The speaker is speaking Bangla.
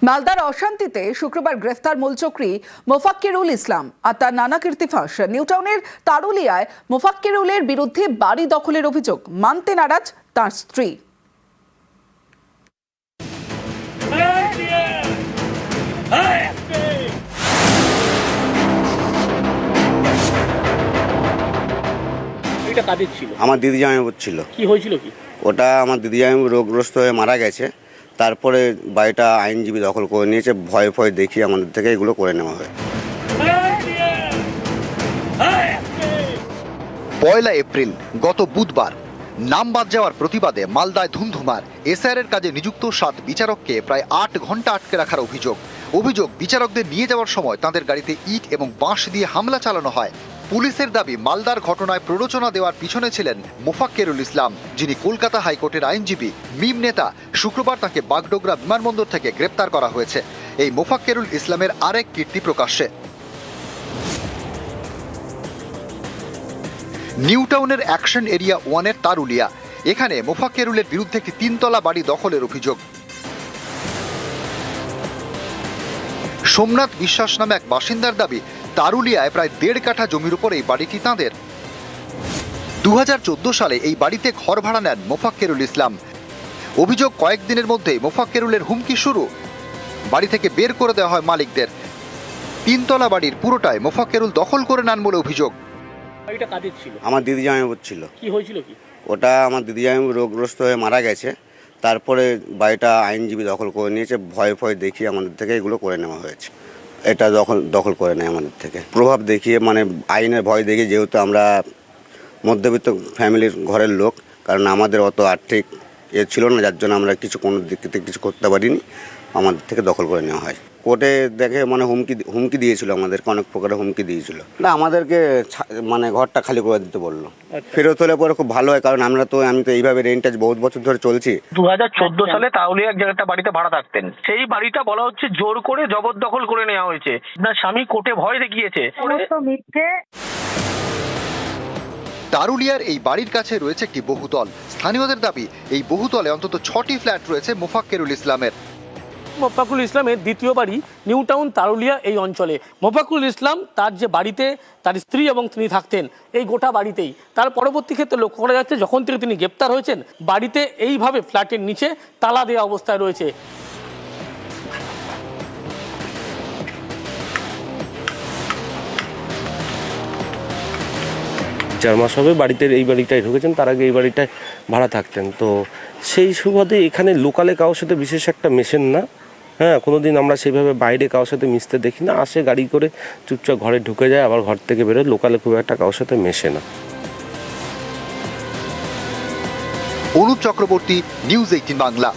মালদার অশান্তিতে শুক্রবার গ্রেফতার মূলচক্রী মোফাক্কিরুল ইসলাম আর তার নানা কীর্তিফাঁস। নিউটাউনের তারুলিয়ায় মোফাক্কিরুলের বিরুদ্ধে বাড়ি দখলের অভিযোগ মানতে নারাজ তার স্ত্রী। এটা কাদের ছিল? আমার দিদি জামাইবাবুর ছিল। কি হয়েছিল কি? ওটা আমার দিদি জামাইবাবু রোগগ্রস্ত হয়ে মারা গেছে, তারপরে বাড়িটা আইনজীবী দখল করে নিয়েছে। ভয় ভয় দেখিয়ে আমাদের থেকে এগুলো করে নেওয়া হয়। 1 এপ্রিল গত বুধবার নাম বাদ যাওয়ার প্রতিবাদে মালদায় ধুমধুমার। এসআইআর কাজে নিযুক্ত 7 বিচারককে প্রায় 8 ঘন্টা আটকে রাখার অভিযোগ বিচারকদের নিয়ে যাওয়ার সময় তাদের গাড়িতে ইট এবং বাঁশ দিয়ে হামলা চালানো হয়। পুলিশের দাবি মালদার ঘটনায় প্ররোচনা দেওয়ার পিছনে ছিলেন মোফাক্কিরুল ইসলাম, যিনি কলকাতা হাইকোর্টের আইনজীবী, মিম নেতা। শুক্রবার তাকে বাগডোগরা বিমানবন্দর থেকে গ্রেপ্তার করা হয়েছে। এই মোফাক্কিরুল ইসলামের আরেক কীর্তি প্রকাশ্যে। নিউটাউনের অ্যাকশন এরিয়া 1-এর তারুলিয়া, এখানে মোফাক্কিরুলের বিরুদ্ধে একটি 3তলা বাড়ি দখলের অভিযোগ। সোমনাথ বিশ্বাস নামে এক বাসিন্দার দাবি, তারুলিয়ায় প্রায় 1.5 কাঠা জমির উপর এই বাড়িটি তাঁদের। 2014 সালে এই বাড়িতে ঘর ভাড়া নেন মোফাক্কিরুল ইসলাম। অভিযোগ, কয়েকদিনের মধ্যেই মোফাক্কিরুলের হুমকি শুরু। বাড়ি থেকে বের করে দেওয়া হয় মালিকদের। 3তলা বাড়ির পুরোটাই মোফাক্কিরুল দখল করে নেন বলে অভিযোগ। এটা কাদের ছিল? আমার দিদি জামাইবাবুর ছিল। কি হয়েছিল কি? ওটা আমার দিদি জামাইবাবু রোগগ্রস্ত হয়ে মারা গেছে, তারপরে বাড়িটা আইনজীবী দখল করে নিয়েছে। ভয় ভয় দেখিয়ে আমাদের থেকে এগুলো করে নেওয়া হয়েছে। এটা দখল করে নেয় আমাদের থেকে, প্রভাব দেখিয়ে, মানে আইনের ভয় দেখিয়ে। যেহেতু আমরা মধ্যবিত্ত ফ্যামিলির ঘরের লোক, কারণ আমাদের অত আর্থিক ছিল না, যার জন্য আমরা কোনো দিক থেকে কিছু করতে পারিনি। আমাদের থেকে দখল করে নেওয়া হয়। কোর্টে দেখে মানে হুমকি দিয়েছিল, আমাদেরকে অনেক প্রকারের হুমকি দিয়েছিল। না, আমাদেরকে মানে ঘরটা খালি করে দিতে বললো। ফেরত হলে পরে খুব ভালো হয়, কারণ আমি তো এইভাবে রেন্টাজ বহুত বছর ধরে চলছি। 2014 সালে তারুলিয়া একটা বাড়িতে ভাড়া থাকতেন। সেই বাড়িটা বলা হচ্ছে জোর করে জবরদখল করে নেওয়া হয়েছে। না, স্বামী কোর্টে ভয় দেখিয়েছে। তারুলিয়ার এই বাড়ির কাছে রয়েছে একটি বহুতল। স্থানীয়দের দাবি, এই বহুতলে অন্তত 6টি ফ্ল্যাট রয়েছে মোফাক্কিরুল ইসলামের। মোফাক্কুল ইসলামের দ্বিতীয় বাড়ি নিউটাউন তারুলিয়া এই অঞ্চলে। মোফাক্কুল ইসলাম তার যে বাড়িতে তার স্ত্রী এবং তিনি থাকতেন, এই গোটা বাড়িতেই। তার পরবর্তী ক্ষেত্রে লক্ষ্য করা যাচ্ছে, যখন থেকে তিনি গ্রেপ্তার হয়েছেন, বাড়িতে এইভাবে ফ্ল্যাটের নিচে তালা দেওয়া অবস্থায় রয়েছে। চার মাস হবে বাড়িতে, এই বাড়িটায় ঢুকেছেন। তার আগে এই বাড়িটায় ভাড়া থাকতেন। তো সেই সুবাদে এখানে লোকালে কারোর সাথে বিশেষ একটা মেশেন না। হ্যাঁ, কোনোদিন আমরা সেইভাবে বাইরে কারোর সাথে মিশতে দেখি না। আসে গাড়ি করে চুপচাপ ঘরে ঢুকে যায়, আবার ঘর থেকে বেরোয়। লোকালে খুব একটা কারোর সাথে মেশে না। অনুপ চক্রবর্তী, নিউজ 18 বাংলা।